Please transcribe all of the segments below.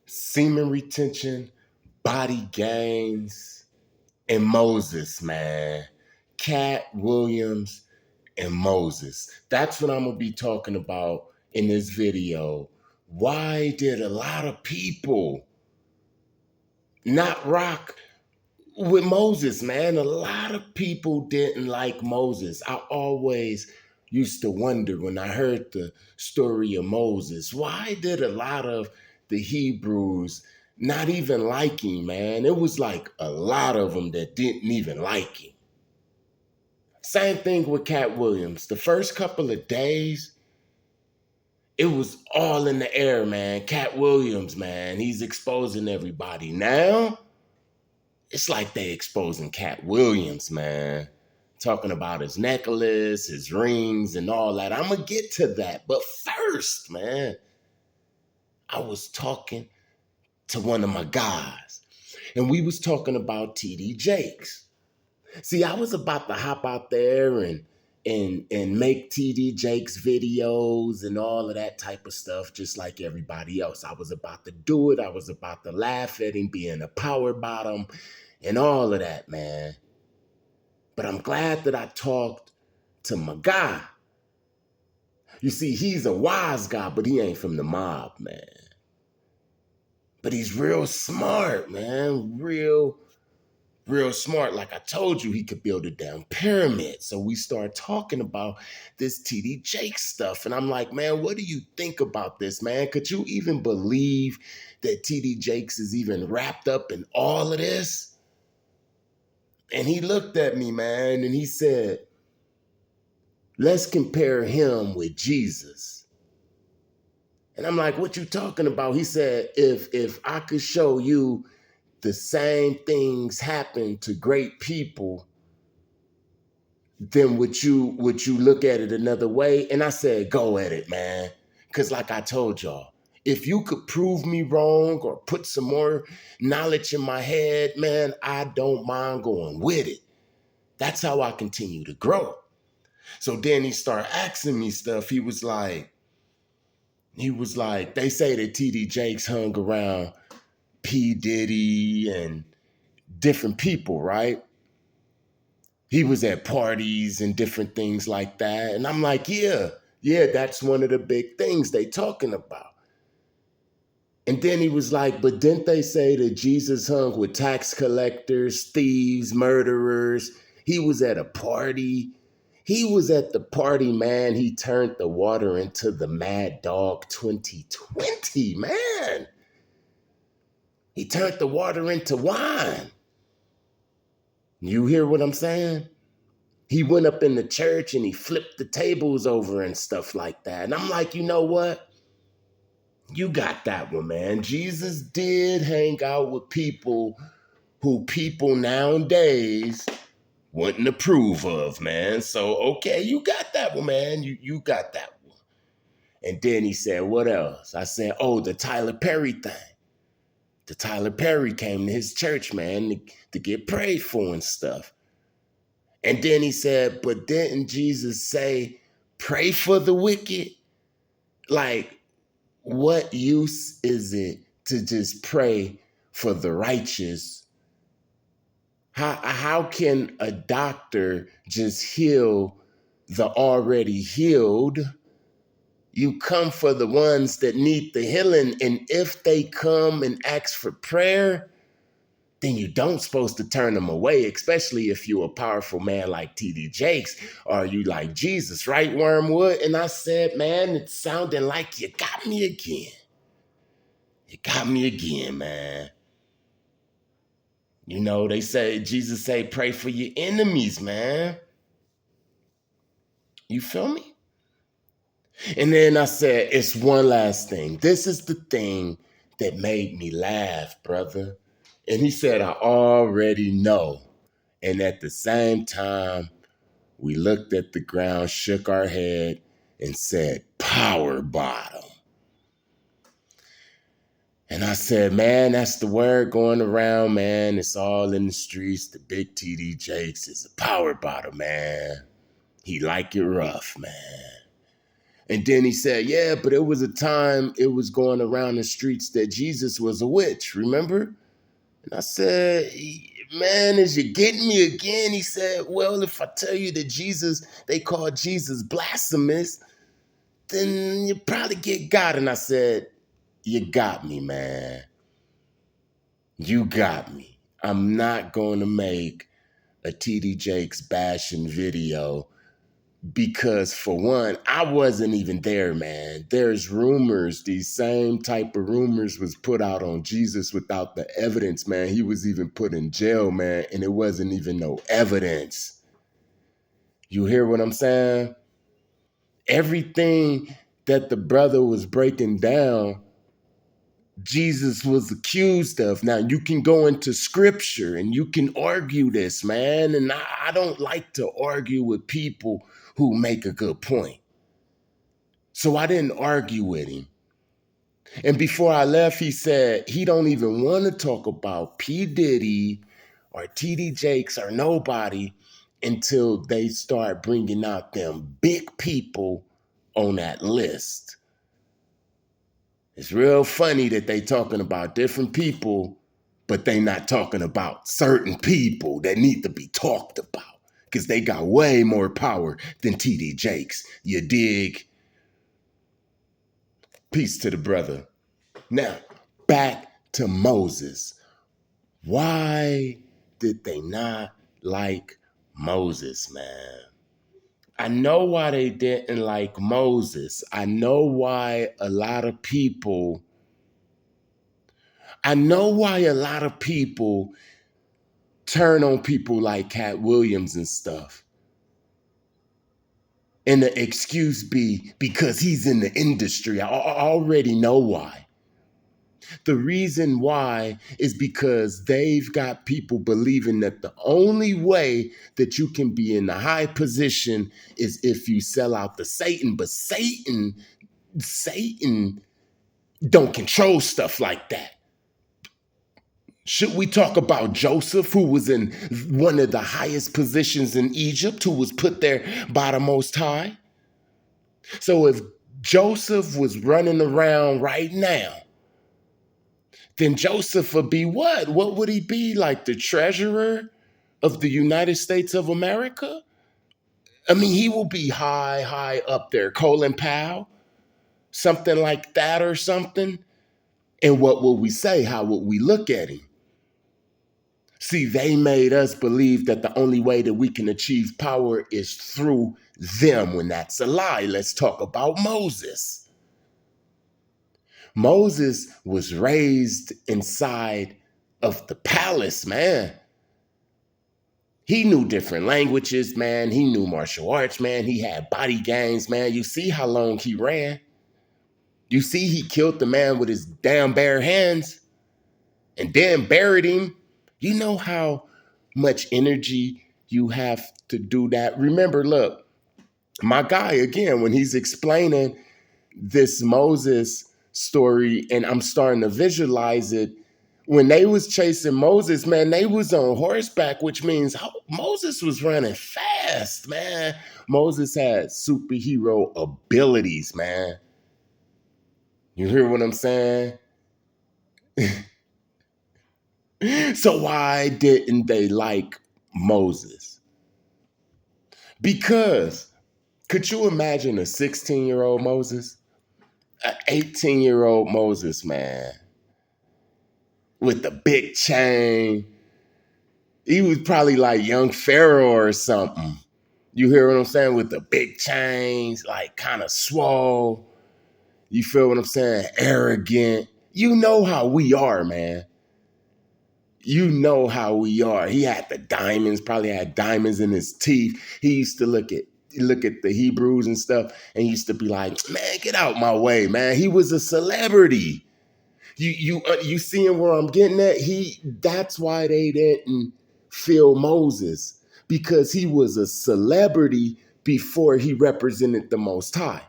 semen retention, body gains, and Moses, man. Katt Williams and Moses. That's what I'm going to be talking about in this video. Why did a lot of people not rock with Moses, man? A lot of people didn't like Moses. I always used to wonder when I heard the story of Moses, why did a lot of the Hebrews not even like him, man? It was like a lot of them that didn't even like him. Same thing with Katt Williams. The first couple of days, it was all in the air, man. Katt Williams, man, he's exposing everybody. Now, it's like they exposing Katt Williams, man. Talking about his necklace, his rings, and all that. I'm going to get to that. But first, man, I was talking to one of my guys, and we was talking about TD Jakes. See, I was about to hop out there and make TD Jakes videos and all of that type of stuff, just like everybody else. I was about to do it. I was about to laugh at him being a power bottom and all of that, man. But I'm glad that I talked to my guy. You see, he's a wise guy, but he ain't from the mob, man. But he's real smart, man. Real smart. Like I told you, he could build a damn pyramid. So we start talking about this TD Jakes stuff. And I'm like, man, what do you think about this, man? Could you even believe that TD Jakes is even wrapped up in all of this? And he looked at me, man, and he said, let's compare him with Jesus. And I'm like, what you talking about? He said, if I could show you the same things happen to great people, then would you look at it another way? And I said, go at it, man. Because like I told y'all, if you could prove me wrong or put some more knowledge in my head, man, I don't mind going with it. That's how I continue to grow. So then he started asking me stuff. He was like, they say that TD Jakes hung around P. Diddy and different people, right? He was at parties and different things like that. And I'm like, yeah, that's one of the big things they talking about. And then he was like, but didn't they say that Jesus hung with tax collectors, thieves, murderers? He was at a party. He was at the party, man. He turned the water into the Mad Dog 2020, man. He turned the water into wine. You hear what I'm saying? He went up in the church and he flipped the tables over and stuff like that. And I'm like, you know what? You got that one, man. Jesus did hang out with people who people nowadays wouldn't approve of, man. So, okay, you got that one, man. You got that one. And then he said, what else? I said, oh, the Tyler Perry thing. The Tyler Perry came to his church, man, to get prayed for and stuff. And then he said, but didn't Jesus say, pray for the wicked? Like, what use is it to just pray for the righteous? How can a doctor just heal the already healed? You come for the ones that need the healing. And if they come and ask for prayer, then you don't supposed to turn them away, especially if you're a powerful man like TD Jakes or you like Jesus, right, Wormwood? And I said, man, it's sounding like you got me again. You got me again, man. You know, they say, Jesus say, pray for your enemies, man. You feel me? And then I said, it's one last thing. This is the thing that made me laugh, brother. And he said, I already know. And at the same time, we looked at the ground, shook our head, and said, power bottom. And I said, man, that's the word going around, man. It's all in the streets. The big TD Jakes is a power bottom, man. He like it rough, man. And then he said, yeah, but it was a time it was going around the streets that Jesus was a witch, remember? And I said, man, is you getting me again? He said, well, if I tell you that they call Jesus blasphemous, then you probably get God. And I said, you got me, man. You got me. I'm not going to make a TD Jakes bashing video because, for one, I wasn't even there, man. There's rumors, these same type of rumors was put out on Jesus without the evidence, man. He was even put in jail, man, and it wasn't even no evidence. You hear what I'm saying? Everything that the brother was breaking down, Jesus was accused of. Now, you can go into scripture and you can argue this, man. And I don't like to argue with people who make a good point. So I didn't argue with him. And before I left, he said he don't even want to talk about P. Diddy or TD Jakes or nobody until they start bringing out them big people on that list. It's real funny that they talking about different people, but they not talking about certain people that need to be talked about because they got way more power than TD Jakes. You dig? Peace to the brother. Now, back to Moses. Why did they not like Moses, man? I know why they didn't like Moses. I know why a lot of people turn on people like Katt Williams and stuff. And the excuse be because he's in the industry. I already know why. The reason why is because they've got people believing that the only way that you can be in a high position is if you sell out to Satan. But Satan don't control stuff like that. Should we talk about Joseph, who was in one of the highest positions in Egypt, who was put there by the Most High? So if Joseph was running around right now, then Joseph would be what? What would he be? Like the treasurer of the United States of America? I mean, he will be high up there. Colin Powell, something like that or something. And what will we say? How would we look at him? See, they made us believe that the only way that we can achieve power is through them, when that's a lie. Let's talk about Moses. Moses was raised inside of the palace, man. He knew different languages, man. He knew martial arts, man. He had body gangs, man. You see how long he ran. You see he killed the man with his damn bare hands and then buried him. You know how much energy you have to do that. Remember, look, my guy, again, when he's explaining this Moses story, and I'm starting to visualize it, when they was chasing Moses, man, they was on horseback, which means Moses was running fast, man. Moses had superhero abilities, man. You hear what I'm saying? So why didn't they like Moses? Because could you imagine a 16-year-old Moses? An 18-year-old Moses, man, with the big chain. He was probably like young Pharaoh or something. You hear what I'm saying? With the big chains, like kind of swole. You feel what I'm saying? Arrogant. You know how we are, man. You know how we are. He had the diamonds, probably had diamonds in his teeth. He used to look at the Hebrews and stuff and he used to be like, man, get out my way, man. He was a celebrity. You seeing where I'm getting at? That's why they didn't feel Moses, because he was a celebrity before he represented the Most High.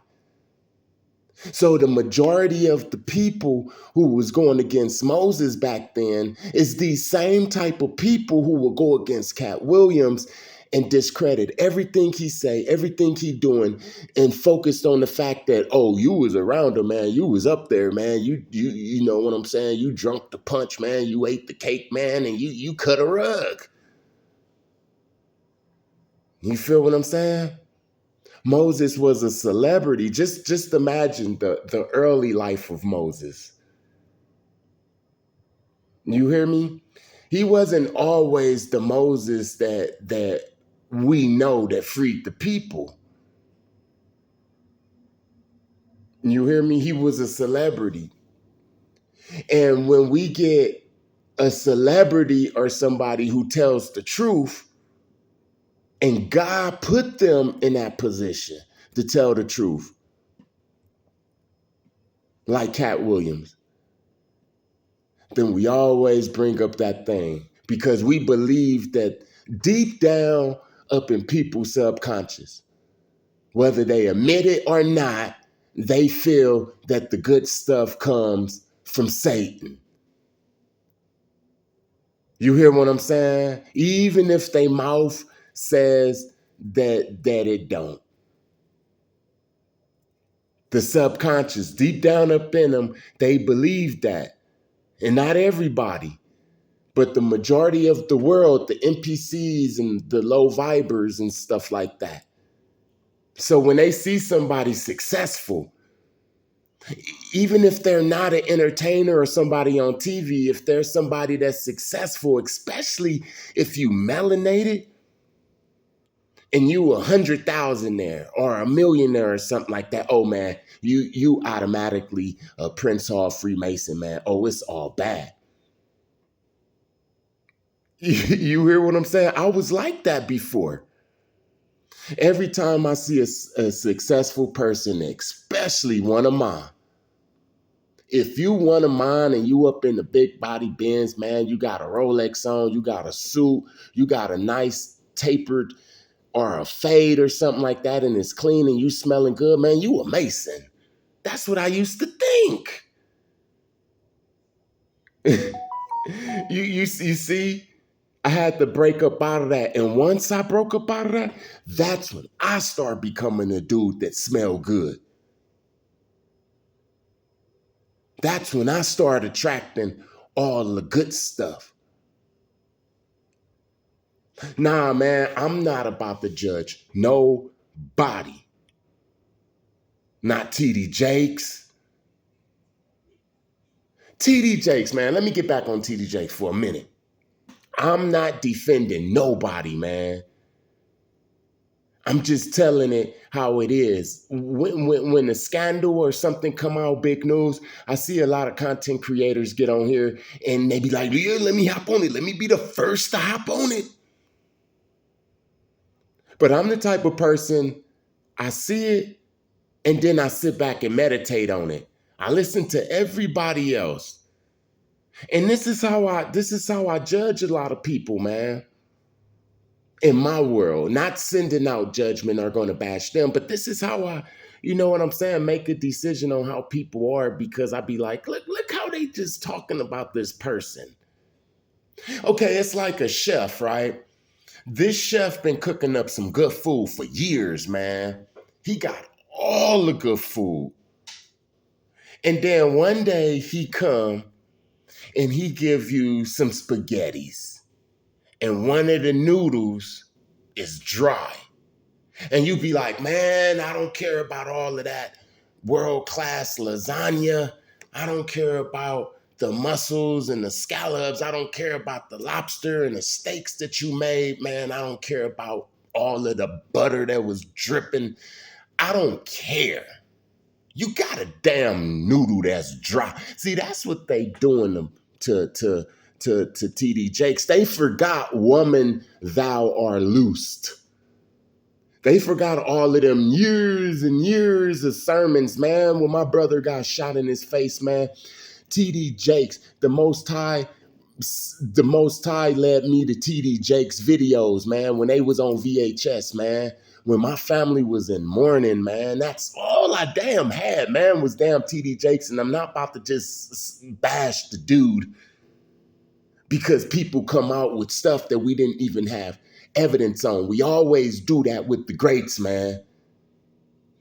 So the majority of the people who was going against Moses back then is these same type of people who will go against Katt Williams and discredit everything he say, everything he doing, and focused on the fact that, oh, you was around him, man. You was up there, man. You know what I'm saying? You drunk the punch, man. You ate the cake, man, and you cut a rug. You feel what I'm saying? Moses was a celebrity. Just imagine the early life of Moses. You hear me? He wasn't always the Moses that we know that freed the people. You hear me? He was a celebrity. And when we get a celebrity or somebody who tells the truth, and God put them in that position to tell the truth, like Katt Williams, then we always bring up that thing because we believe that deep down up in people's subconscious, whether they admit it or not, they feel that the good stuff comes from Satan. You hear what I'm saying? Even if their mouth says that it don't. The subconscious, deep down up in them, they believe that. And not everybody, but the majority of the world, the NPCs and the low vibers and stuff like that. So when they see somebody successful, even if they're not an entertainer or somebody on TV, if there's somebody that's successful, especially if you melanated and you 100,000 there or a millionaire or something like that, oh man, you automatically a Prince Hall Freemason, man. Oh, it's all bad. You hear what I'm saying? I was like that before. Every time I see a successful person, especially one of mine, if you one of mine and you up in the big body Benz, man, you got a Rolex on, you got a suit, you got a nice tapered or a fade or something like that, and it's clean and you smelling good, man, you a Mason. That's what I used to think. You see, I had to break up out of that. And once I broke up out of that, that's when I started becoming a dude that smelled good. That's when I started attracting all the good stuff. Nah, man, I'm not about to judge nobody. Not TD Jakes. TD Jakes, man, let me get back on TD Jakes for a minute. I'm not defending nobody, man. I'm just telling it how it is. When a scandal or something come out, big news, I see a lot of content creators get on here and they be like, yeah, let me hop on it. Let me be the first to hop on it. But I'm the type of person, I see it and then I sit back and meditate on it. I listen to everybody else. And this is how I judge a lot of people, man. In my world, not sending out judgment or going to bash them, but this is how I, you know what I'm saying, make a decision on how people are because I be like, look how they just talking about this person. Okay, it's like a chef, right? This chef been cooking up some good food for years, man. He got all the good food. And then one day he come and he give you some spaghettis. And one of the noodles is dry. And you be like, man, I don't care about all of that world-class lasagna. I don't care about the mussels and the scallops. I don't care about the lobster and the steaks that you made, man. I don't care about all of the butter that was dripping. I don't care. You got a damn noodle that's dry. See, that's what they doing them to TD Jakes. They forgot, woman, thou art loosed. They forgot all of them years and years of sermons, man. When my brother got shot in his face, man, TD Jakes, the Most High led me to TD Jakes videos, man, when they was on VHS, man. When my family was in mourning, man, that's all I damn had, man, was damn TD Jakes. And I'm not about to just bash the dude because people come out with stuff that we didn't even have evidence on. We always do that with the greats, man.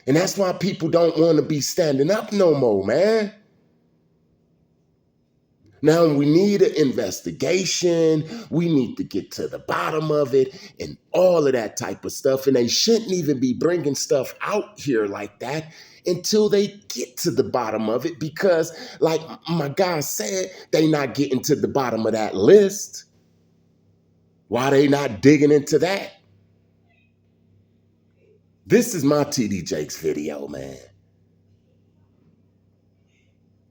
And that's why people don't want to be standing up no more, man. Now we need an investigation. We need to get to the bottom of it and all of that type of stuff. And they shouldn't even be bringing stuff out here like that until they get to the bottom of it, because like my guy said, they not getting to the bottom of that list. Why they not digging into that? This is my TD Jakes video, man.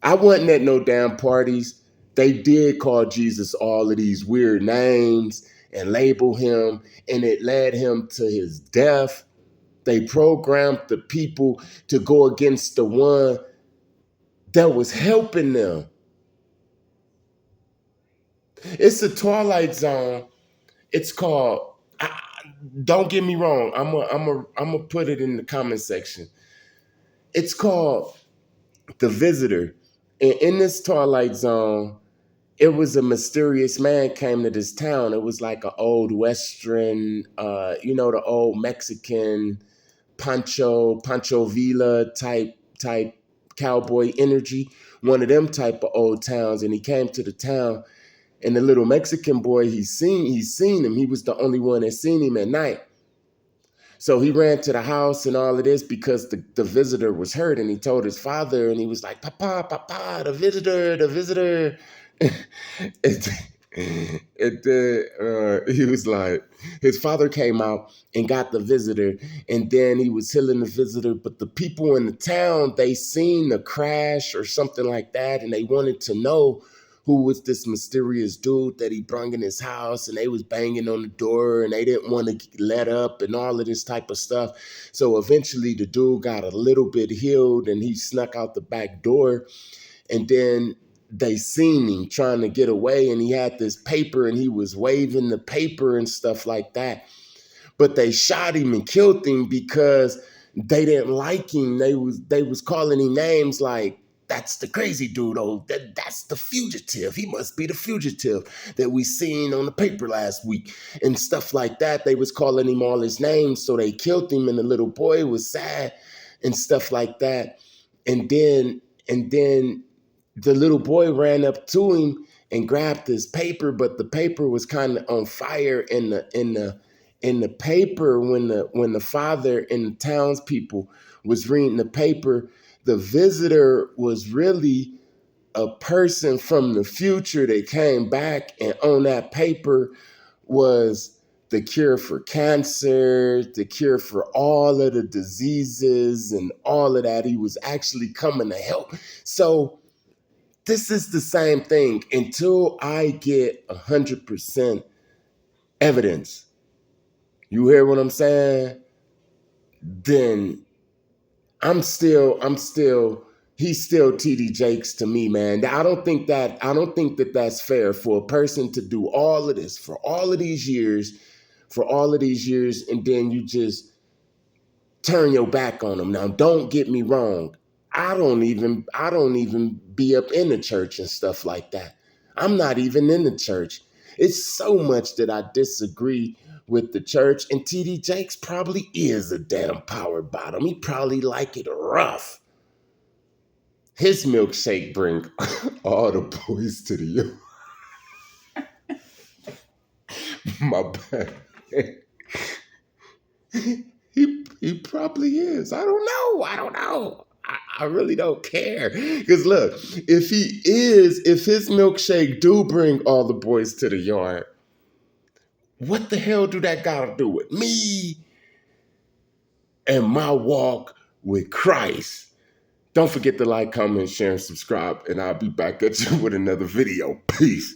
I wasn't at no damn parties. They did call Jesus all of these weird names and label him, and it led him to his death. They programmed the people to go against the one that was helping them. It's a Twilight Zone. It's called, don't get me wrong, I'm gonna put it in the comment section. It's called The Visitor. And in this Twilight Zone, it was a mysterious man came to this town. It was like an old Western, the old Mexican Pancho Villa type cowboy energy, one of them type of old towns. And he came to the town, and the little Mexican boy, he's seen him. He was the only one that seen him at night. So he ran to the house and all of this because the visitor was hurt, and he told his father, and he was like, Papa, the visitor. He was like, his father came out and got the visitor, and then he was healing the visitor. But the people in the town, they seen the crash or something like that, and they wanted to know who was this mysterious dude that he brung in his house, and they was banging on the door, and they didn't want to let up and all of this type of stuff. So eventually the dude got a little bit healed, and he snuck out the back door, and then they seen him trying to get away, and he had this paper, and he was waving the paper and stuff like that. But they shot him and killed him because they didn't like him. They was calling him names like, that's the crazy dude. Oh, that's the fugitive. He must be the fugitive that we seen on the paper last week and stuff like that. They was calling him all his names, so they killed him, and the little boy was sad and stuff like that. And then the little boy ran up to him and grabbed his paper, but the paper was kind of on fire. In the paper, when the father and the townspeople was reading the paper, the visitor was really a person from the future that came back, and on that paper was the cure for cancer, the cure for all of the diseases and all of that. He was actually coming to help. So this is the same thing. Until I get 100% evidence, you hear what I'm saying? Then he's still TD Jakes to me, man. I don't think that that's fair for a person to do all of this for all of these years, and then you just turn your back on them. Now, don't get me wrong. I don't even be up in the church and stuff like that. I'm not even in the church. It's so much that I disagree with the church, and TD Jakes probably is a damn power bottom. He probably like it rough. His milkshake bring all the boys to the my bad. He probably is. I don't know. I really don't care. Because look, if his milkshake do bring all the boys to the yard, what the hell do that got to do with me and my walk with Christ? Don't forget to like, comment, share, and subscribe, and I'll be back at you with another video. Peace.